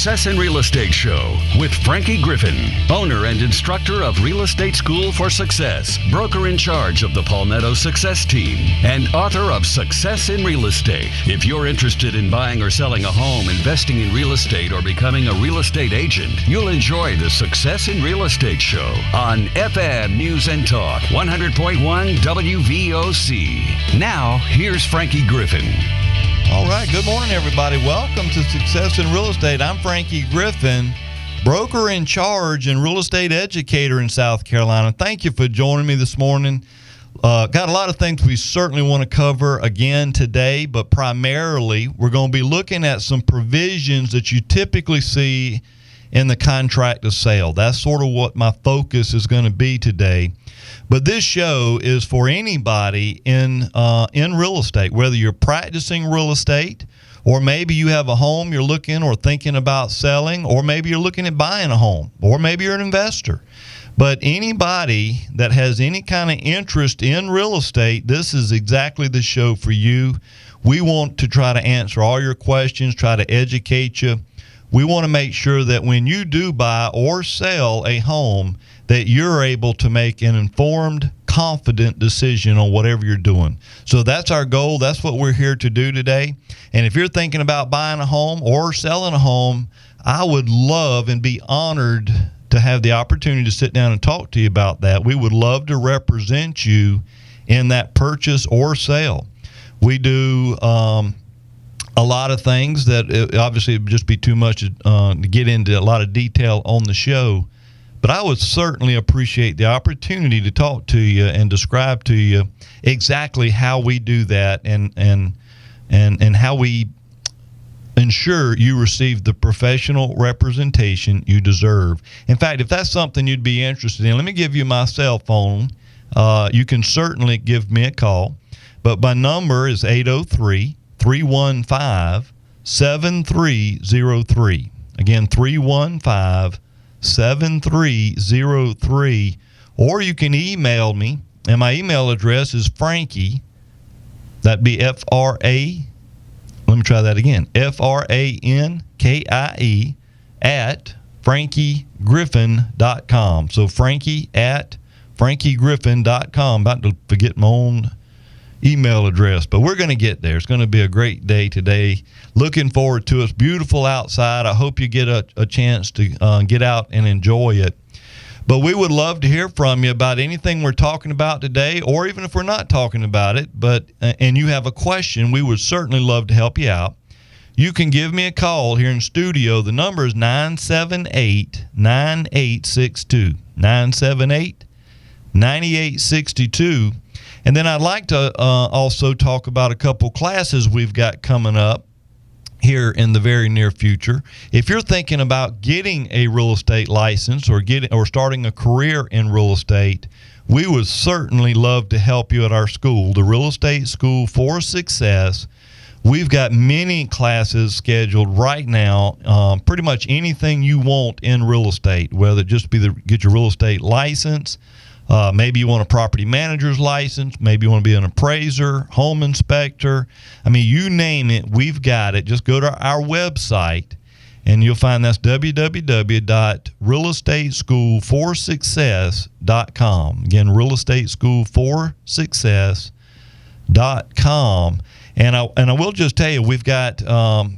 Success in Real Estate Show with Frankie Griffin, owner and instructor of Real Estate School for Success, broker in charge of the Palmetto Success Team, and author of Success in Real Estate. If you're interested in buying or selling a home, investing in real estate, or becoming a real estate agent, you'll enjoy the Success in Real Estate Show on FM News and Talk 100.1 WVOC. Now, here's Frankie Griffin. All right, good morning, everybody. Welcome to Success in Real Estate. I'm Frankie Griffin, broker in charge and real estate educator in South Carolina. Thank you for joining me this morning. Got a lot of things we certainly want to cover again today, but primarily we're going to be looking at some provisions that you typically see in the contract of sale. That's sort of what my focus is going to be today. But this show is for anybody in real estate, whether you're practicing real estate, or maybe you have a home you're looking or thinking about selling, or maybe you're looking at buying a home, or maybe you're an investor. But anybody that has any kind of interest in real estate, this is exactly the show for you. We want to try to answer all your questions, try to educate you. We want to make sure that when you do buy or sell a home, that you're able to make an informed, confident decision on whatever you're doing. So that's our goal. That's what we're here to do today. And if you're thinking about buying a home or selling a home, I would love and be honored to have the opportunity to sit down and talk to you about that. We would love to represent you in that purchase or sale. We do a lot of things that obviously it would just be too much to get into a lot of detail on the show. But I would certainly appreciate the opportunity to talk to you and describe to you exactly how we do that and how we ensure you receive the professional representation you deserve. In fact, if that's something you'd be interested in, let me give you my cell phone. You can certainly give me a call. But my number is 803-315-7303. Again, 315-7303, or you can email me, and my email address is Frankie, that'd be F-R-A, let me try that again, F-R-A-N-K-I-E at frankiegriffin.com. So Frankie at frankiegriffin.com. About to forget my own email address, but we're going to get there. It's going to be a great day today. Looking forward to it. It's beautiful outside. I hope you get a chance to get out and enjoy it. But we would love to hear from you about anything we're talking about today, or even if we're not talking about it, and you have a question, we would certainly love to help you out. You can give me a call here in studio. The number is 978-9862. 978-9862. And then I'd like to also talk about a couple classes we've got coming up here in the very near future. If you're thinking about getting a real estate license or starting a career in real estate, we would certainly love to help you at our school, the Real Estate School for Success. We've got many classes scheduled right now, pretty much anything you want in real estate, whether it just be get your real estate license, maybe you want a property manager's license. Maybe you want to be an appraiser, home inspector. I mean, you name it, we've got it. Just go to our website, and you'll find that's www.realestateschoolforsuccess.com. Again, realestateschoolforsuccess.com. And I will just tell you, we've got a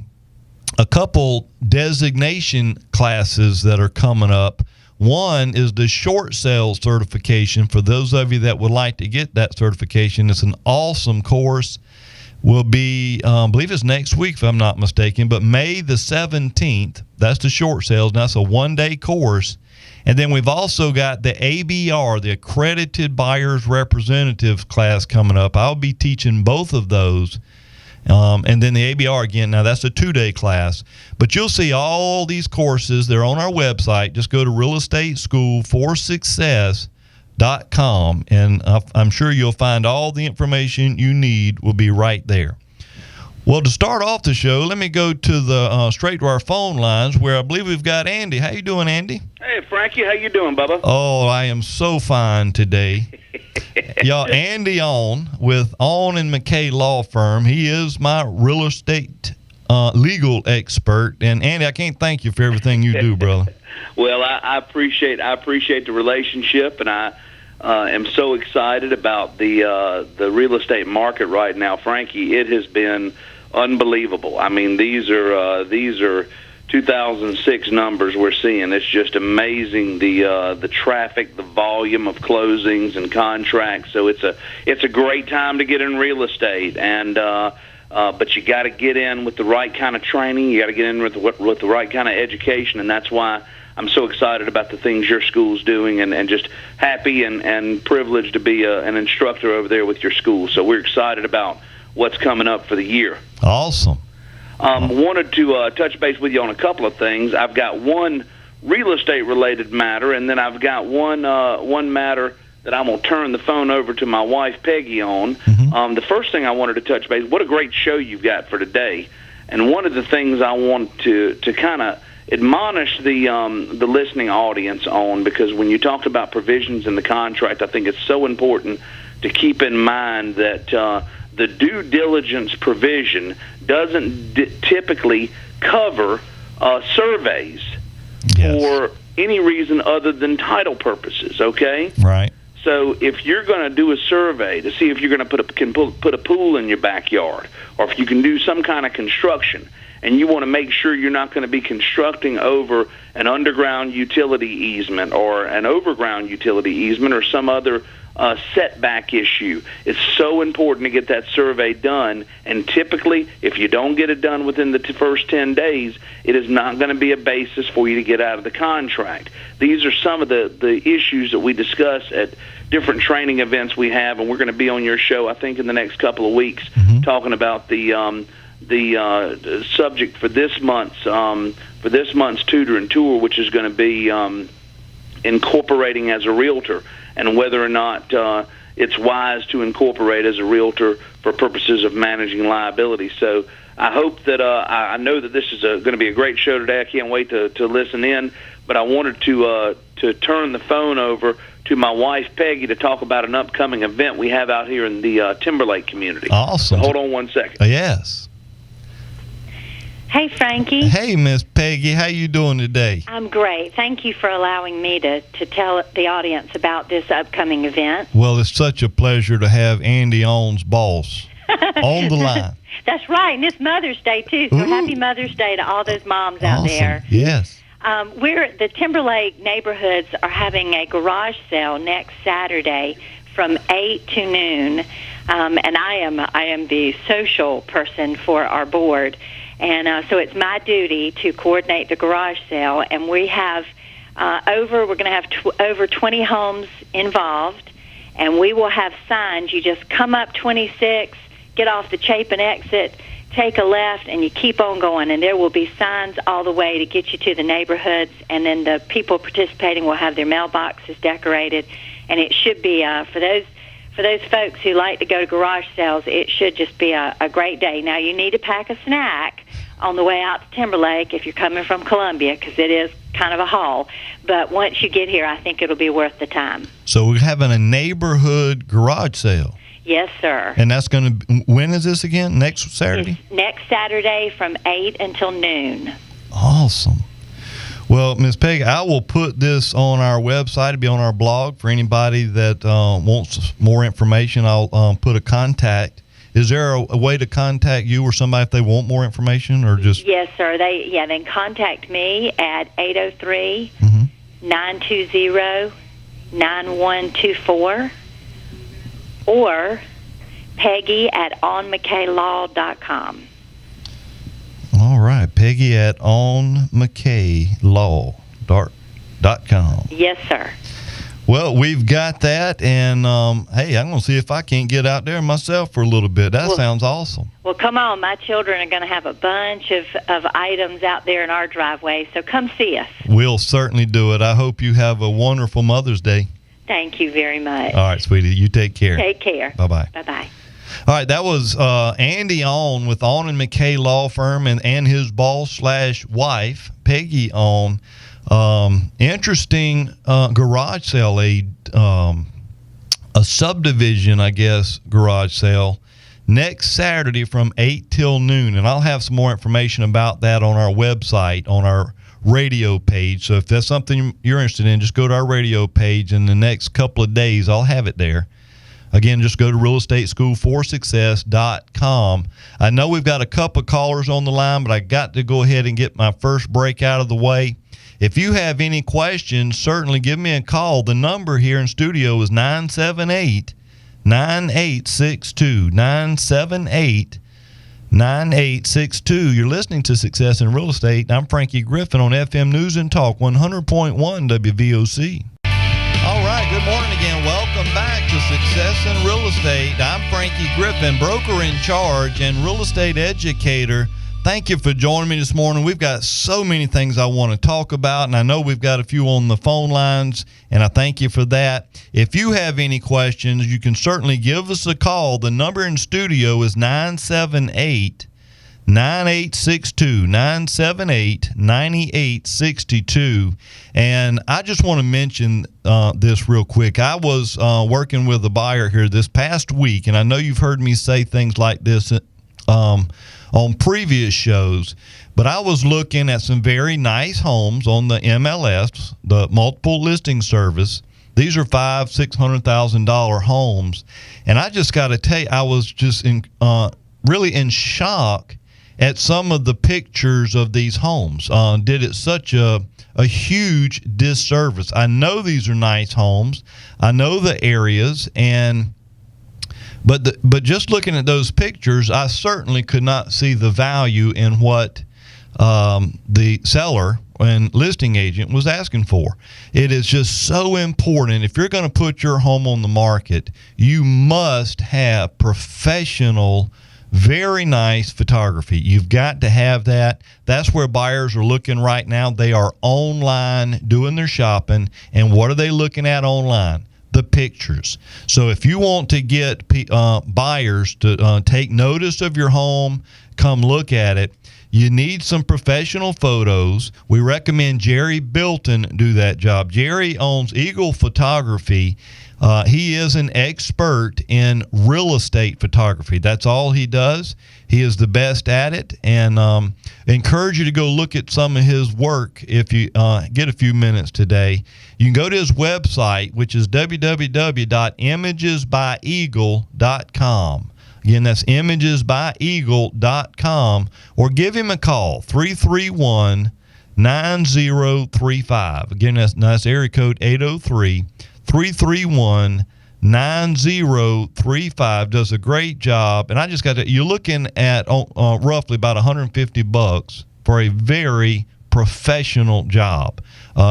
couple designation classes that are coming up. One is the short sales certification. For those of you that would like to get that certification, it's an awesome course. Will be, I believe it's next week if I'm not mistaken, but May the 17th, that's the short sales. Now, that's a one-day course. And then we've also got the ABR, the Accredited Buyers Representative class coming up. I'll be teaching both of those. And then the ABR again, now that's a 2-day class. But you'll see all these courses. They're on our website. Just go to realestateschoolforsuccess.com, and I'm sure you'll find all the information you need will be right there. Well, to start off the show, let me go to the straight to our phone lines, where I believe we've got Andy. How you doing, Andy? Hey, Frankie. How you doing, Bubba? Oh, I am so fine today. Y'all, Andy On with On and McKay Law Firm. He is my real estate legal expert. And Andy, I can't thank you for everything you do, brother. Well, I appreciate the relationship, and I am so excited about the real estate market right now, Frankie. It has been unbelievable. I mean, these are 2006 numbers we're seeing. It's just amazing, the traffic, the volume of closings and contracts. So it's a great time to get in real estate, and but you got to get in with the right kind of training. You got to get in with the right kind of education, and that's why I'm so excited about the things your school's doing, and just happy and privileged to be an instructor over there with your school. So we're excited about what's coming up for the year. Awesome. Wanted to touch base with you on a couple of things. I've got one real estate related matter, and then I've got one matter that I'm going to turn the phone over to my wife Peggy on. Mm-hmm. The first thing I wanted to touch base, what a great show you've got for today. And one of the things I want to kind of admonish the listening audience on, because when you talked about provisions in the contract, I think it's so important to keep in mind that the due diligence provision doesn't typically cover surveys for any reason other than title purposes, okay? Right. So if you're going to do a survey to see if you're going to put a pool in your backyard, or if you can do some kind of construction, and you want to make sure you're not going to be constructing over an underground utility easement or an overground utility easement or some other setback issue, it's so important to get that survey done. And typically, if you don't get it done within the first 10 days, it is not going to be a basis for you to get out of the contract. These are some of the issues that we discuss at different training events we have, and we're going to be on your show, I think, in the next couple of weeks, talking about the subject for this month's tutor and tour, which is going to be incorporating as a realtor, and whether or not it's wise to incorporate as a realtor for purposes of managing liability. So I hope that I know that this is going to be a great show today. I can't wait to listen in, but I wanted to turn the phone over to my wife Peggy to talk about an upcoming event we have out here in the Timberlake community. Awesome. So hold on one second. Yes. Hey, Frankie. Hey, Miss Peggy. How you doing today? I'm great. Thank you for allowing me to tell the audience about this upcoming event. Well, it's such a pleasure to have Andy On's boss on the line. That's right, and it's Mother's Day, too, so happy Mother's Day to all those moms out there. Yes. The Timberlake neighborhoods are having a garage sale next Saturday from 8 to noon, and I am the social person for our board. And so it's my duty to coordinate the garage sale, and we have we're going to have over 20 homes involved, and we will have signs. You just come up 26, get off the Chapin exit, take a left, and you keep on going, and there will be signs all the way to get you to the neighborhoods, and then the people participating will have their mailboxes decorated, and it should be for those folks who like to go to garage sales, it should just be a great day. Now, you need to pack a snack on the way out to Timberlake if you're coming from Columbia, because it is kind of a haul. But once you get here, I think it'll be worth the time. So we're having a neighborhood garage sale. Yes, sir. And that's going to, when is this again? Next Saturday? It's next Saturday from 8 until noon. Awesome. Well, Ms. Peggy, I will put this on our website. It'll be on our blog for anybody that wants more information. I'll put a contact. Is there a way to contact you or somebody if they want more information, or just? Yes, sir. They can contact me at 803-920-9124 or Peggy at onmckaylaw.com. All right, Peggy at onmckaylaw.com. Yes, sir. Well, we've got that, and hey, I'm going to see if I can't get out there myself for a little bit. That sounds awesome. Well, come on. My children are going to have a bunch of items out there in our driveway, so come see us. We'll certainly do it. I hope you have a wonderful Mother's Day. Thank you very much. All right, sweetie. You take care. Take care. Bye-bye. Bye-bye. All right, that was Andy On with On & McKay Law Firm and his boss/wife, Peggy On. Interesting garage sale, a subdivision, I guess, garage sale next Saturday from 8 till noon. And I'll have some more information about that on our website, on our radio page. So if that's something you're interested in, just go to our radio page. In the next couple of days, I'll have it there. Again, just go to realestateschoolforsuccess.com. I know we've got a couple of callers on the line, but I got to go ahead and get my first break out of the way. If you have any questions, certainly give me a call. The number here in studio is 978-9862. 978-9862. You're listening to Success in Real Estate. I'm Frankie Griffin on FM News and Talk 100.1 WVOC. All right, good morning again. Welcome back to Success in Real Estate. I'm Frankie Griffin, broker in charge and real estate educator. Thank you for joining me this morning. We've got so many things I want to talk about, and I know we've got a few on the phone lines, and I thank you for that. If you have any questions, you can certainly give us a call. The number in studio is 978-9862, 978-9862. And I just want to mention this real quick. I was working with a buyer here this past week, and I know you've heard me say things like this on previous shows, but I was looking at some very nice homes on the MLS, the multiple listing service. These are $500,000-$600,000 homes, and I just got to tell you, I was just really in shock at some of the pictures of these homes. Did it such a huge disservice. I know these are nice homes. I know the areas, But just looking at those pictures, I certainly could not see the value in what the seller and listing agent was asking for. It is just so important. If you're going to put your home on the market, you must have professional, very nice photography. You've got to have that. That's where buyers are looking right now. They are online doing their shopping. And what are they looking at online? The pictures. So if you want to get buyers to take notice of your home, come look at it, you need some professional photos. We recommend Jerry Bilton do that job. Jerry owns Eagle Photography. He is an expert in real estate photography. That's all he does. He is the best at it, and encourage you to go look at some of his work if you get a few minutes today. You can go to his website, which is www.imagesbyeagle.com. Again, that's imagesbyeagle.com, or give him a call, 331-9035. Again, that's area code 803-331-9035. Does a great job. And I just got to, you're looking at roughly about $150 for a very professional job.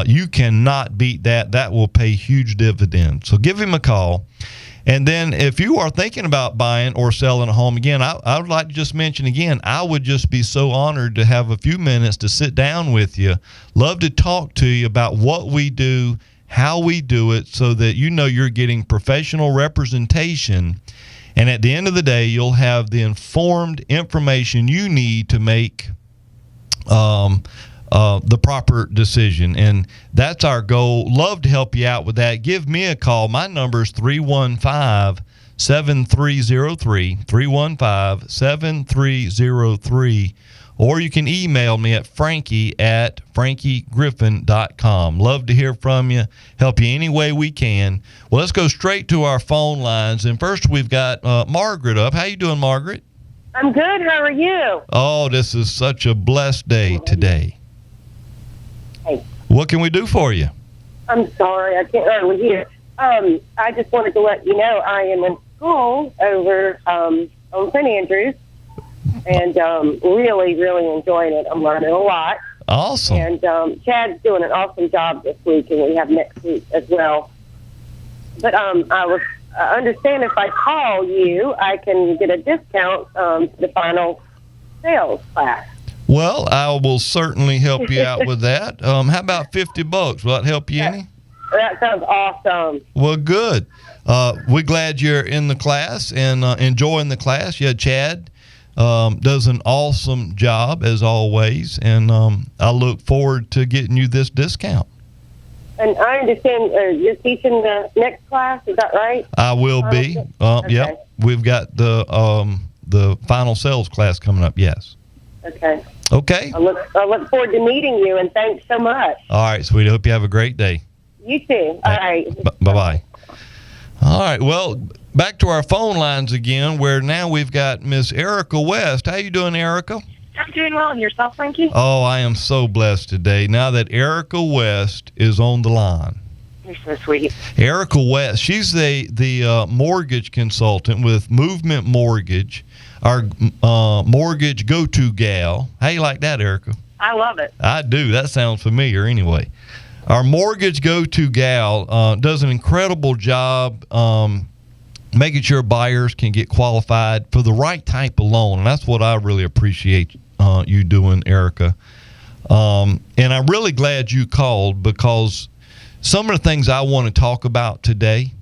You cannot beat that. That will pay huge dividends. So give him a call. And then if you are thinking about buying or selling a home, again, I would like to just mention again, I would just be so honored to have a few minutes to sit down with you. Love to talk to you about what we do, how we do it, so that you know you're getting professional representation. And at the end of the day, you'll have the informed information you need to make the proper decision. And that's our goal. Love to help you out with that. Give me a call. My number is 315-7303, 315-7303. Or you can email me at frankie@frankiegriffin.com. Love to hear from you, help you any way we can. Well, let's go straight to our phone lines. And first we've got Margaret up. How you doing, Margaret? I'm good. How are you? Oh, this is such a blessed day today. Hey. What can we do for you? I'm sorry, I can't hardly hear. I just wanted to let you know I am in school over on St. Andrews, and really, really enjoying it. I'm learning a lot. Awesome. And Chad's doing an awesome job this week, and we have next week as well. But I understand if I call you, I can get a discount to the final sales class. Well, I will certainly help you out with that. How about $50? Will that help you any? That sounds awesome. Well, good. We're glad you're in the class and enjoying the class. Yeah, Chad does an awesome job as always, and I look forward to getting you this discount. And I understand you're teaching the next class. Is that right? I will be. Okay. Yep. We've got the the final sales class coming up. Yes. Okay. Okay. I look forward to meeting you, and thanks so much. All right, sweetie. Hope you have a great day. You too. All right. Bye-bye. All right. Well, back to our phone lines again, where now we've got Miss Erica West. How you doing, Erica? I'm doing well. And yourself, Frankie? Oh, I am so blessed today. Now that Erica West is on the line. You're so sweet. Erica West, she's the mortgage consultant with Movement Mortgage, our mortgage go-to gal. How you like that, Erica? I love it. I do. That sounds familiar anyway. Our mortgage go-to gal does an incredible job making sure buyers can get qualified for the right type of loan. And that's what I really appreciate you doing, Erica. And I'm really glad you called, because some of the things I want to talk about today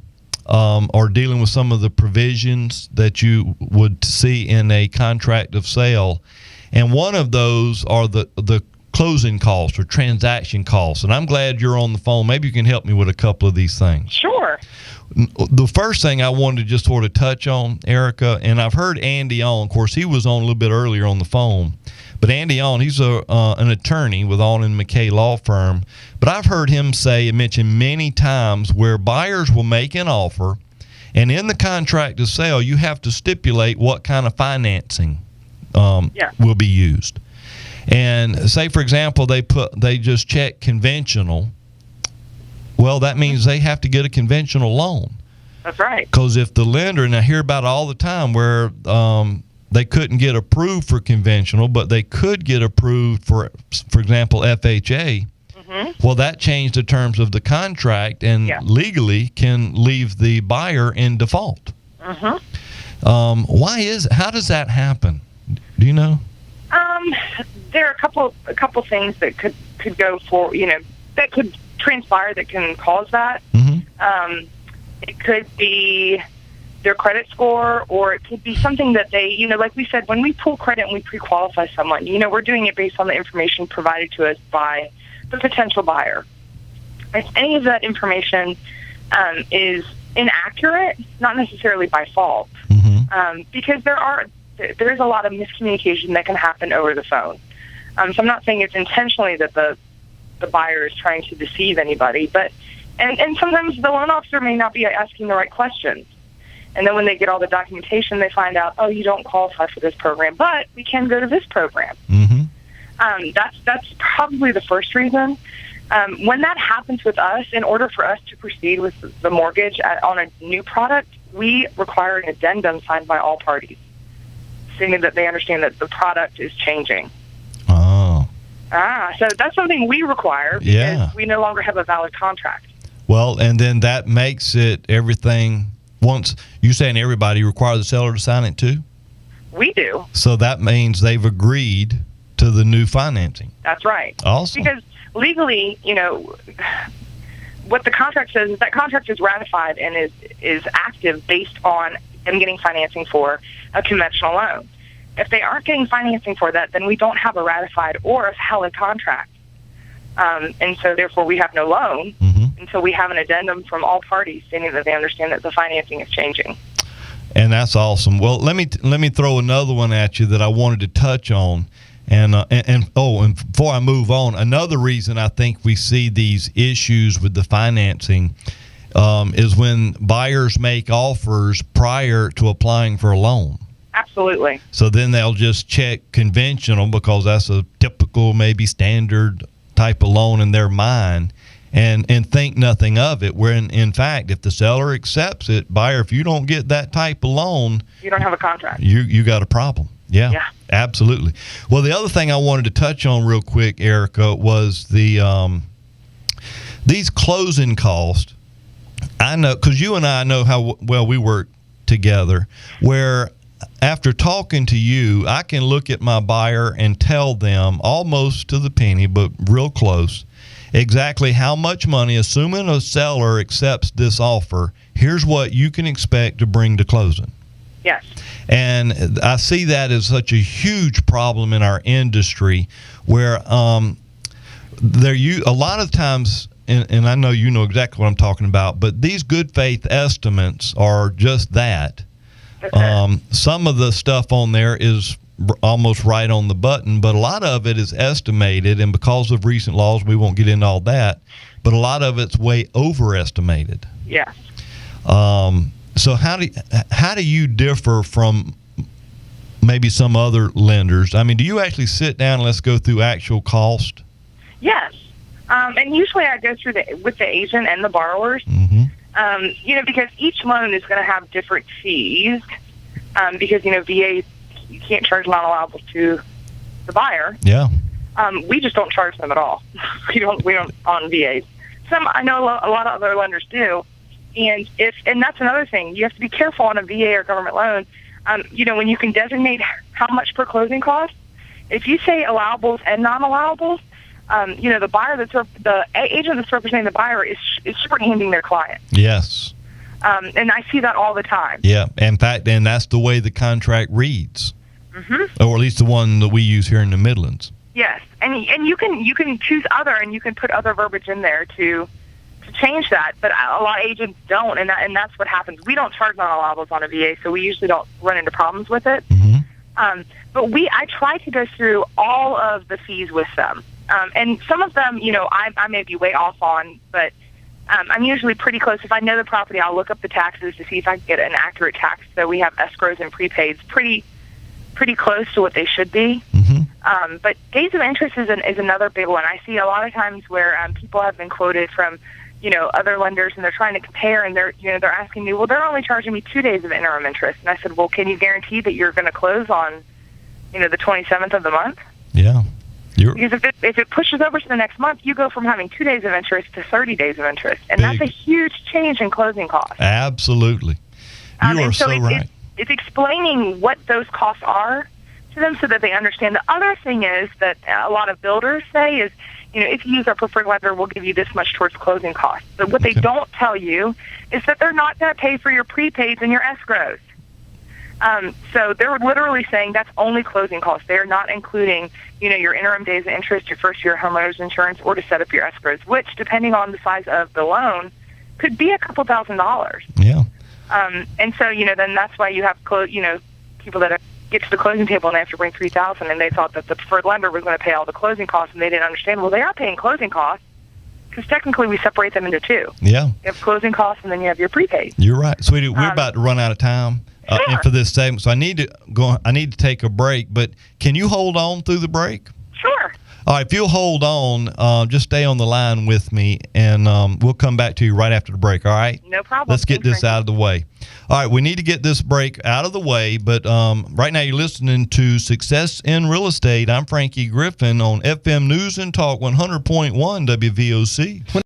are dealing with some of the provisions that you would see in a contract of sale. And one of those are the closing costs or transaction costs. And I'm glad you're on the phone. Maybe you can help me with a couple of these things. Sure. The first thing I wanted to just sort of touch on, Erica, and I've heard Andy on. Of course, he was on a little bit earlier on the phone. But Andy on, he's an attorney with On and McKay Law Firm. But I've heard him say and mention many times where buyers will make an offer, and in the contract of sale, you have to stipulate what kind of financing will be used. And say, for example, they just check conventional. Well, that means they have to get a conventional loan. That's right. Because if the lender, and I hear about it all the time where they couldn't get approved for conventional, but they could get approved for example, FHA. Well, that changed the terms of the contract and legally can leave the buyer in default. Why is it? How does that happen? Do you know? There are a couple things that could go for, that could transpire that can cause that. It could be their credit score, or it could be something that they, like we said, when we pull credit and we pre-qualify someone, we're doing it based on the information provided to us by the potential buyer. If any of that information is inaccurate, not necessarily by fault, because there is a lot of miscommunication that can happen over the phone. So I'm not saying it's intentionally that the buyer is trying to deceive anybody, but and sometimes the loan officer may not be asking the right questions. And then when they get all the documentation, they find out, oh, you don't qualify for this program, but we can go to this program. That's probably the first reason. When that happens with us, in order for us to proceed with the mortgage on a new product, we require an addendum signed by all parties, stating that they understand that the product is changing. So that's something we require because we no longer have a valid contract. Well, and then that makes it everything. Once you saying everybody require the seller to sign it too? We do. So that means they've agreed to the new financing. That's right. Awesome. Because legally, what the contract says is that contract is ratified and is active based on them getting financing for a conventional loan. If they aren't getting financing for that, then we don't have a ratified or a valid contract. And so therefore we have no loan until we have an addendum from all parties stating that they understand that the financing is changing. And that's awesome. Well, let me throw another one at you that I wanted to touch on. And before I move on, another reason I think we see these issues with the financing is when buyers make offers prior to applying for a loan. Absolutely. So then they'll just check conventional because that's a typical, maybe standard type of loan in their mind, and think nothing of it. Where in fact, if the seller accepts it, buyer, if you don't get that type of loan, you don't have a contract. You got a problem. Yeah, absolutely. Well, the other thing I wanted to touch on real quick, Erica, was these closing costs. I know because you and I know how well we work together. Where after talking to you, I can look at my buyer and tell them almost to the penny, but real close, exactly how much money, assuming a seller accepts this offer, here's what you can expect to bring to closing. Yes. And I see that as such a huge problem in our industry where a lot of times, and I know you know exactly what I'm talking about, but these good faith estimates are just that. Some of the stuff on there is almost right on the button, but a lot of it is estimated, and because of recent laws, we won't get into all that, but a lot of it's way overestimated. Yes. So how do you differ from maybe some other lenders? I mean, do you actually sit down and let's go through actual cost? Yes. And usually I go through with the agent and the borrowers, because each loan is going to have different fees, because, VA, you can't charge non-allowables to the buyer. Yeah. We just don't charge them at all. We don't on VAs. I know a lot of other lenders do. And that's another thing. You have to be careful on a VA or government loan. When you can designate how much per closing cost, if you say allowables and non-allowables, the buyer the agent that's representing the buyer is shorthanding their client. Yes. And I see that all the time. Yeah. In fact, and that's the way the contract reads, or at least the one that we use here in the Midlands. Yes, and you can choose other, and you can put other verbiage in there to change that, but a lot of agents don't, and that's what happens. We don't charge non-allowables on a VA, so we usually don't run into problems with it. But I try to go through all of the fees with them, and some of them, I may be way off on, but I'm usually pretty close. If I know the property, I'll look up the taxes to see if I can get an accurate tax. So we have escrows and prepaids pretty close to what they should be. But days of interest is another big one. I see a lot of times where people have been quoted from other lenders, and they're trying to compare, and they're asking me, well, they're only charging me 2 days of interim interest. And I said, well, can you guarantee that you're going to close on, the 27th of the month? Yeah. Because if it pushes over to the next month, you go from having 2 days of interest to 30 days of interest. And that's a huge change in closing costs. Absolutely. You are so right. It's explaining what those costs are to them so that they understand. The other thing is that a lot of builders say is, if you use our preferred lender, we'll give you this much towards closing costs. But what they don't tell you is that they're not going to pay for your prepaids and your escrows. So they're literally saying that's only closing costs. They're not including, your interim days of interest, your first year homeowners insurance, or to set up your escrows, which, depending on the size of the loan, could be a couple $1,000s. Yeah. And so, then that's why you have, people that get to the closing table and they have to bring $3,000, and they thought that the preferred lender was going to pay all the closing costs, and they didn't understand. Well, they are paying closing costs because technically we separate them into two. Yeah. You have closing costs, and then you have your prepaid. You're right, sweetie. We're about to run out of time. Sure. And for this segment, so I need to take a break. But can you hold on through the break? Sure. All right, if you'll hold on, just stay on the line with me, and we'll come back to you right after the break, all right? No problem. Let's get this out of the way. All right, we need to get this break out of the way, but right now you're listening to Success in Real Estate. I'm Frankie Griffin on FM News and Talk 100.1 WVOC.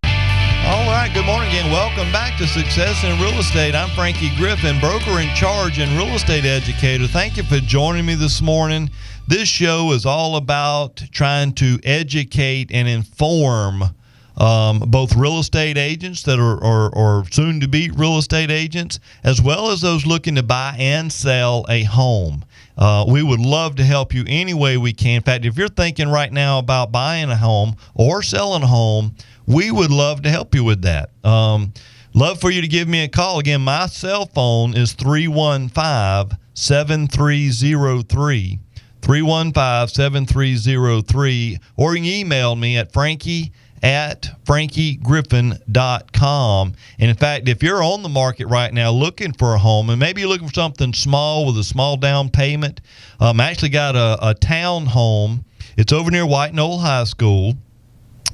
All right, good morning again. Welcome back to Success in Real Estate. I'm Frankie Griffin, broker in charge and real estate educator. Thank you for joining me this morning. This show is all about trying to educate and inform both real estate agents that are soon to be real estate agents, as well as those looking to buy and sell a home. We would love to help you any way we can. In fact, if you're thinking right now about buying a home or selling a home, we would love to help you with that. Love for you to give me a call. Again, my cell phone is 315-7303. 315-7303, or you can email me at frankie@frankiegriffin.com. And in fact, if you're on the market right now looking for a home, and maybe you're looking for something small with a small down payment, I actually got a town home. It's over near White Knoll High School.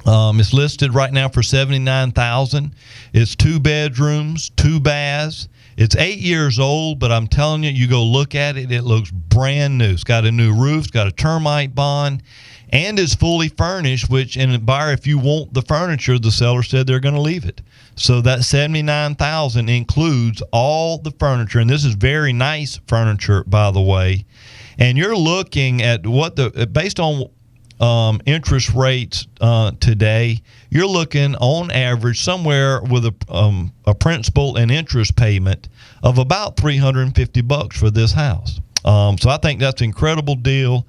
It's listed right now for $79,000. It's 2 bedrooms, 2 baths. It's 8 years old, but I'm telling you, you go look at it, it looks brand new. It's got a new roof, it's got a termite bond, and is fully furnished, which, and buyer, if you want the furniture, the seller said they're going to leave it. So that $79,000 includes all the furniture, and this is very nice furniture, by the way. And you're looking at based on interest rates today, you're looking on average somewhere with a principal and interest payment of about $350 for this house. So I think that's an incredible deal.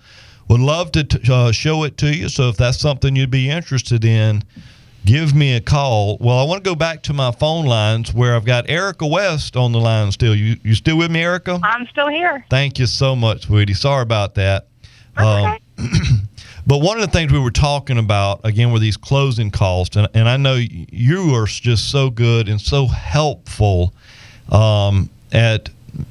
Would love to show it to you. So if that's something you'd be interested in, give me a call. Well, I want to go back to my phone lines where I've got Erica West on the line still. You still with me, Erica? I'm still here. Thank you so much, sweetie. Sorry about that. Okay. But one of the things we were talking about, again, were these closing costs. And I know you are just so good and so helpful at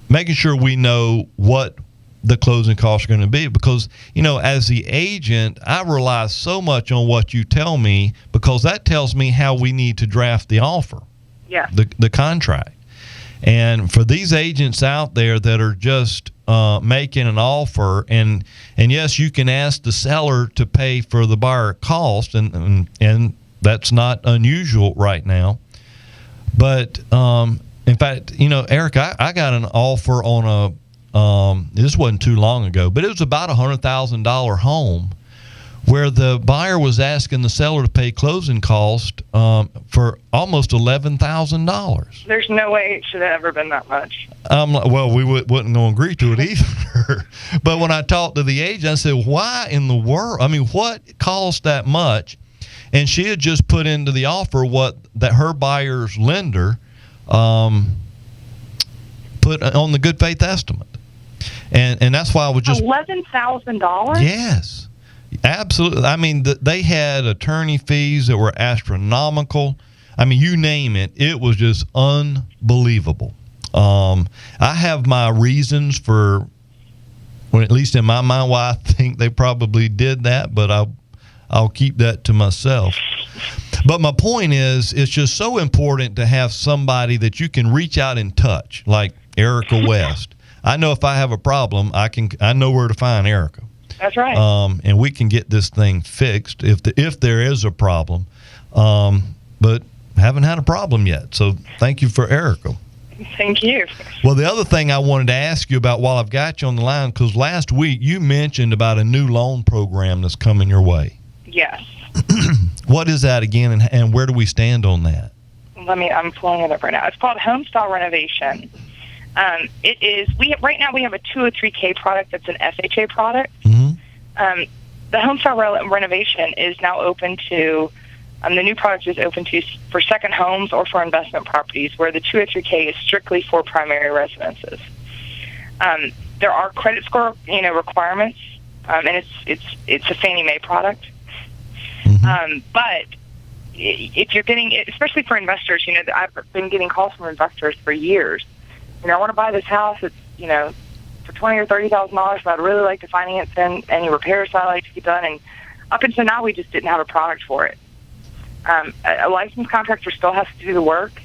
making sure we know what the closing costs are going to be, because, as the agent, I rely so much on what you tell me, because that tells me how we need to draft the offer, the contract. And for these agents out there that are just making an offer, and yes, you can ask the seller to pay for the buyer cost, and that's not unusual right now. But in fact, Eric, I got an offer on this wasn't too long ago, but it was about $100,000 home where the buyer was asking the seller to pay closing cost for almost $11,000. There's no way it should have ever been that much. Well, we wasn't going to agree to it either. But when I talked to the agent, I said, why in the world? I mean, what cost that much? And she had just put into the offer that her buyer's lender put on the good faith estimate. And that's why I was just $11,000. Yes, absolutely. I mean, they had attorney fees that were astronomical. I mean, you name it, it was just unbelievable. I have my reasons for, well, at least in my mind, why I think they probably did that, but I'll keep that to myself. But my point is, it's just so important to have somebody that you can reach out and touch, like Erica West. I know if I have a problem, I know where to find Erica. That's right. And we can get this thing fixed if there is a problem. But haven't had a problem yet. So thank you for Erica. Thank you. Well, the other thing I wanted to ask you about while I've got you on the line, because last week you mentioned about a new loan program that's coming your way. Yes. What is that again, and where do we stand on that? I'm pulling it up right now. It's called Home Style Renovation. It is. Right now we have a 203K product that's an FHA product. Mm-hmm. The Home Style Renovation is now open to. The new product is open to for second homes or for investment properties, where the 203K is strictly for primary residences. There are credit score, requirements, and it's a Fannie Mae product. Mm-hmm. But if you're getting, especially for investors, I've been getting calls from investors for years. I want to buy this house. It's for $20,000 or $30,000, but I'd really like to finance any repairs that I like to get done. And up until now, we just didn't have a product for it. A licensed contractor still has to do the work,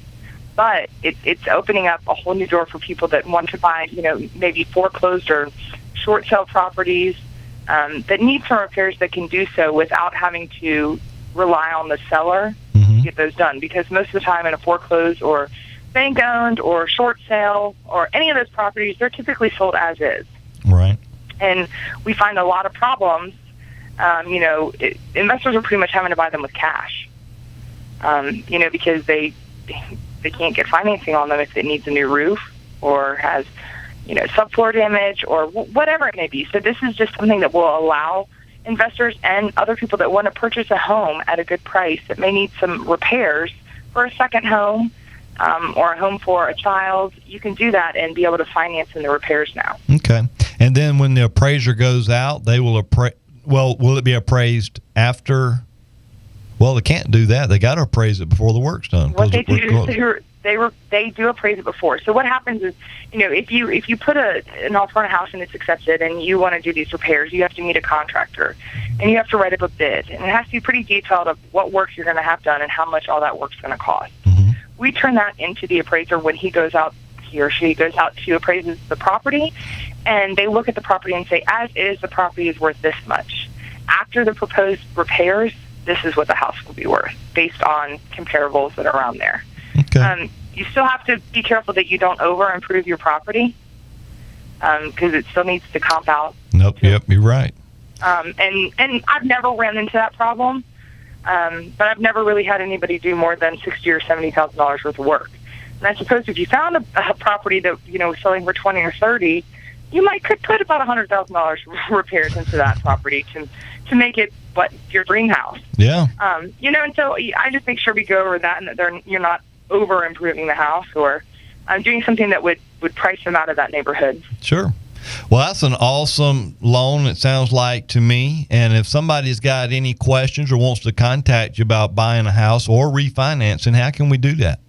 but it's opening up a whole new door for people that want to buy, maybe foreclosed or short sale properties that need some repairs that can do so without having to rely on the seller to get those done. Because most of the time in a foreclosed or bank-owned or short sale or any of those properties, they're typically sold as is. Right. And we find a lot of problems. Investors are pretty much having to buy them with cash. Because they can't get financing on them if it needs a new roof or has, subfloor damage or whatever it may be. So this is just something that will allow investors and other people that want to purchase a home at a good price that may need some repairs for a second home or a home for a child. You can do that and be able to finance in the repairs now. Okay. And then when the appraiser goes out, they will will it be appraised after? Well, they can't do that. They got to appraise it before the work's done. What they do is they do appraise it before. So what happens is, if you put an offer on a house and it's accepted and you want to do these repairs, you have to meet a contractor and you have to write up a bid, and it has to be pretty detailed of what work you're going to have done and how much all that work's going to cost. Mm-hmm. We turn that into the appraiser when he or she goes out to appraise the property, and they look at the property and say, as is, the property is worth this much. After the proposed repairs, this is what the house will be worth based on comparables that are around there. Okay. You still have to be careful that you don't over-improve your property because it still needs to comp out. Nope. Yep, you're right. And I've never ran into that problem, but I've never really had anybody do more than $60,000 or $70,000 worth of work. And I suppose if you found a property that was selling for $20,000 or $30,000, you could put about $100,000 repairs into that property to make it your dream house. Yeah. And so I just make sure we go over that, and that you're not over improving the house or doing something that would price them out of that neighborhood. Sure. Well, that's an awesome loan, it sounds like to me. And if somebody's got any questions or wants to contact you about buying a house or refinancing, how can we do that?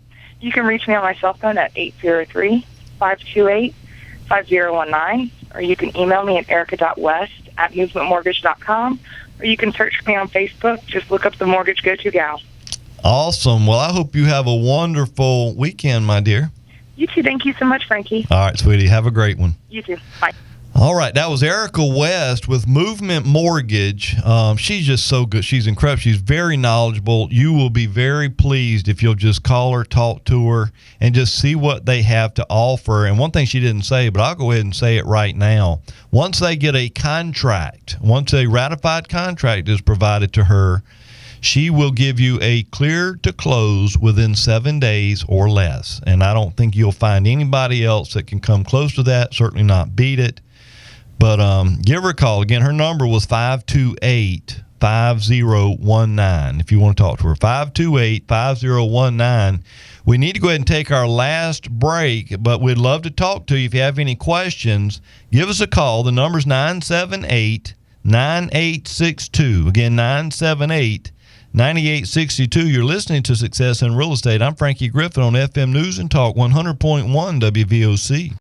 You can reach me on my cell phone at 803-528-5019, or you can email me at erica.west@movementmortgage.com, or you can search me on Facebook. Just look up the Mortgage Go-To Gal. Awesome. Well, I hope you have a wonderful weekend, my dear. You too. Thank you so much, Frankie. All right, sweetie. Have a great one. You too. Bye. All right. That was Erica West with Movement Mortgage. She's just so good. She's incredible. She's very knowledgeable. You will be very pleased if you'll just call her, talk to her, and just see what they have to offer. And one thing she didn't say, but I'll go ahead and say it right now. Once they get a contract, once a ratified contract is provided to her, she will give you a clear to close within 7 days or less. And I don't think you'll find anybody else that can come close to that, certainly not beat it. But give her a call. Again, her number was 528-5019 if you want to talk to her. 528-5019. We need to go ahead and take our last break, but we'd love to talk to you. If you have any questions, give us a call. The number's 978-9862. Again, 978-9862. You're listening to Success in Real Estate. I'm Frankie Griffin on FM News and Talk 100.1 WVOC.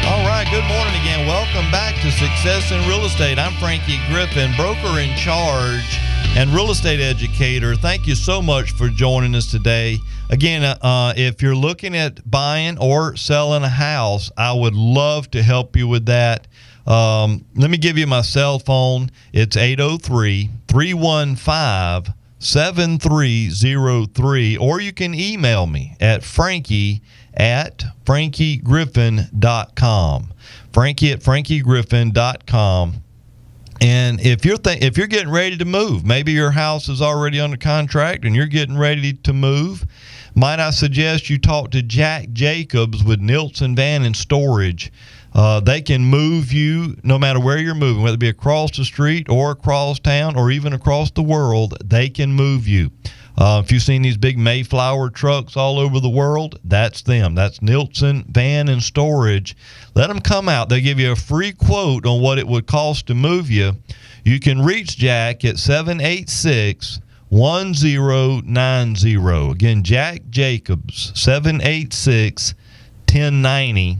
All right, good morning again. Welcome back to Success in Real Estate. I'm Frankie Griffin, broker in charge and real estate educator. Thank you so much for joining us today. Again, if you're looking at buying or selling a house, I would love to help you with that. Let me give you my cell phone. It's 803-315-7303, or you can email me at frankie@frankiegriffin.com. frankie@frankiegriffin.com. And if you're getting ready to move, maybe your house is already under contract and you're getting ready to move, might I suggest you talk to Jack Jacobs with Nilson Van and Storage. They can move you no matter where you're moving, whether it be across the street or across town or even across the world. They can move you. If you've seen these big Mayflower trucks all over the world, that's them. That's Nilson Van and Storage. Let them come out. They'll give you a free quote on what it would cost to move you. You can reach Jack at 786-1090. Again, Jack Jacobs, 786-1090.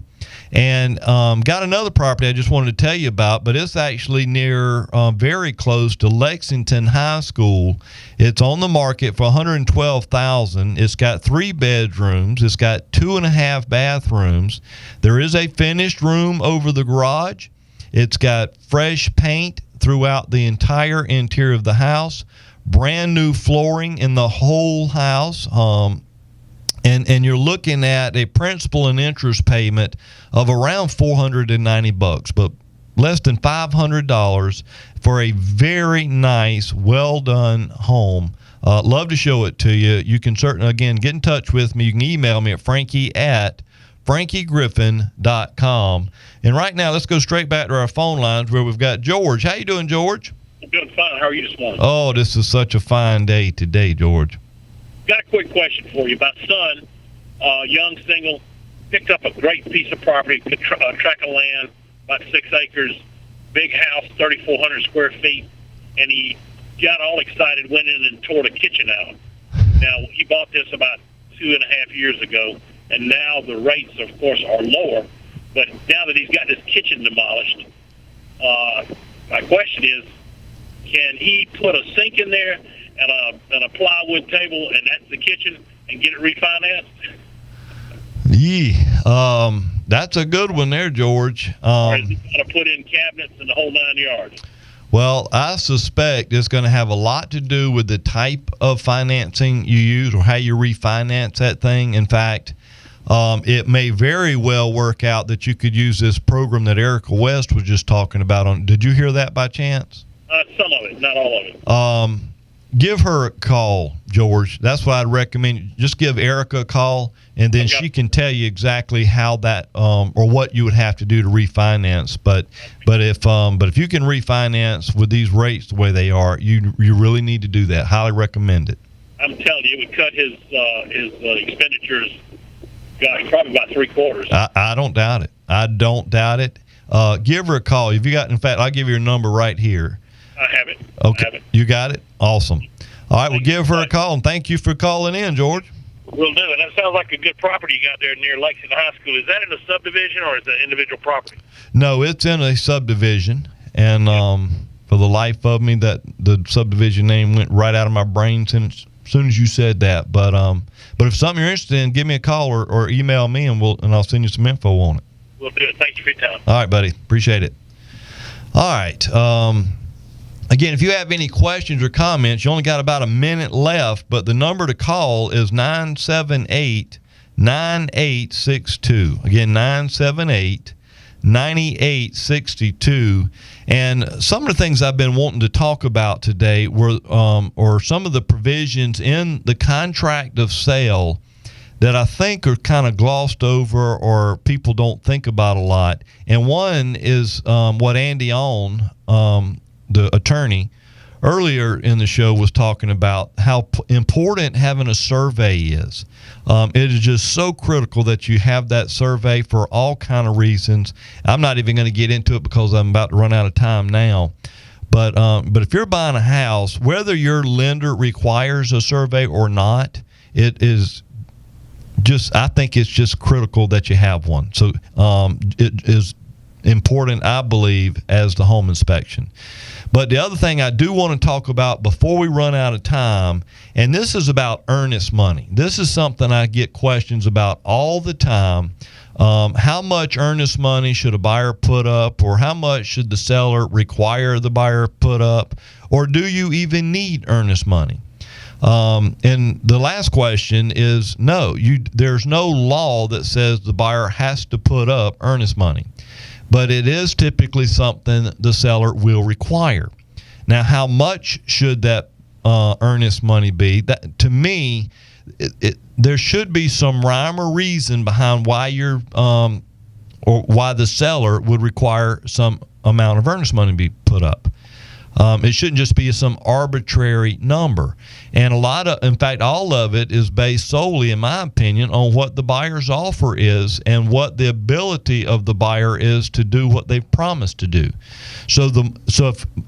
And got another property I just wanted to tell you about, but it's actually near, very close to Lexington High School. It's on the market for $112,000. It's got 3 bedrooms. It's got 2.5 bathrooms. There is a finished room over the garage. It's got fresh paint throughout the entire interior of the house. Brand new flooring in the whole house. And you're looking at a principal and interest payment of around $490, but less than $500 for a very nice, well-done home. Love to show it to you. You can certainly, again, get in touch with me. You can email me at frankie@frankiegriffin.com. And right now, let's go straight back to our phone lines where we've got George. How you doing, George? I'm doing fine. How are you this morning? Oh, this is such a fine day today, George. Got a quick question for you. My son, young single, picked up a great piece of property, a tract of land, about 6 acres, big house, 3,400 square feet, and he got all excited, went in and tore the kitchen out. Now, he bought this about 2.5 years ago, and now the rates, of course, are lower. But now that he's got his kitchen demolished, my question is, can he put a sink in there and a plywood table, and that's the kitchen, and get it refinanced? That's a good one there, George. Or is he going to put in cabinets and the whole 9 yards? Well, I suspect it's going to have a lot to do with the type of financing you use or how you refinance that thing. In fact, it may very well work out that you could use this program that Erica West was just talking about. Did you hear that by chance? Some of it, not all of it. give her a call, George. That's what I'd recommend. Just give Erica a call, and then she can tell you exactly how that or what you would have to do to refinance. But if you can refinance with these rates the way they are, you really need to do that. Highly recommend it. I'm telling you, it would cut his expenditures. Gosh, probably about 3/4. I don't doubt it. I don't doubt it. Give her a call. If you got, in fact, I'll give you your number right here. I have it. Okay, I have it. You got it. Awesome. All right, we'll give her a call, and thank you for calling in, George. We'll do it. That sounds like a good property you got there near Lexington High School. Is that in a subdivision or is it individual property? No, it's in a subdivision, and for the life of me, that the subdivision name went right out of my brain as soon as you said that. But if something you're interested in, give me a call or email me, and I'll send you some info on it. We'll do it. Thank you for your time. All right, buddy. Appreciate it. All right. Again, if you have any questions or comments, you only got about a minute left, but the number to call is 978-9862. Again, 978-9862. And some of the things I've been wanting to talk about today were or some of the provisions in the contract of sale that I think are kind of glossed over or people don't think about a lot. And one is what Andy Owen, the attorney, earlier in the show was talking about how important having a survey is. It is just so critical that you have that survey for all kind of reasons. I'm not even going to get into it because I'm about to run out of time now. But if you're buying a house, whether your lender requires a survey or not, it is just, I think it's just critical that you have one. So it is important, I believe, as the home inspection. But the other thing I do want to talk about before we run out of time, and this is about earnest money. This is something I get questions about all the time. How much earnest money should a buyer put up, or how much should the seller require the buyer put up, or do you even need earnest money? And the last question is no. There's no law that says the buyer has to put up earnest money. But it is typically something the seller will require. Now, how much should that earnest money be? That, to me, there should be some rhyme or reason behind why you're or why the seller would require some amount of earnest money to be put up. It shouldn't just be some arbitrary number. And in fact, all of it is based solely, in my opinion, on what the buyer's offer is and what the ability of the buyer is to do what they've promised to do. So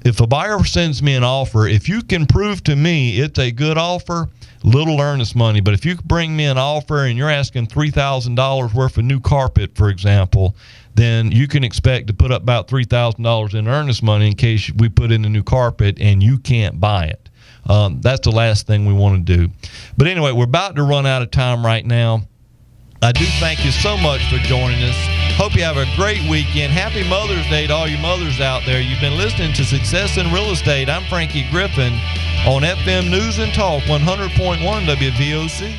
if a buyer sends me an offer, if you can prove to me it's a good offer, little earnest money. But if you bring me an offer and you're asking $3,000 worth of new carpet, for example, then you can expect to put up about $3,000 in earnest money in case we put in a new carpet and you can't buy it. That's the last thing we want to do. But anyway, we're about to run out of time right now. I do thank you so much for joining us. Hope you have a great weekend. Happy Mother's Day to all you mothers out there. You've been listening to Success in Real Estate. I'm Frankie Griffin on FM News and Talk 100.1 WVOC.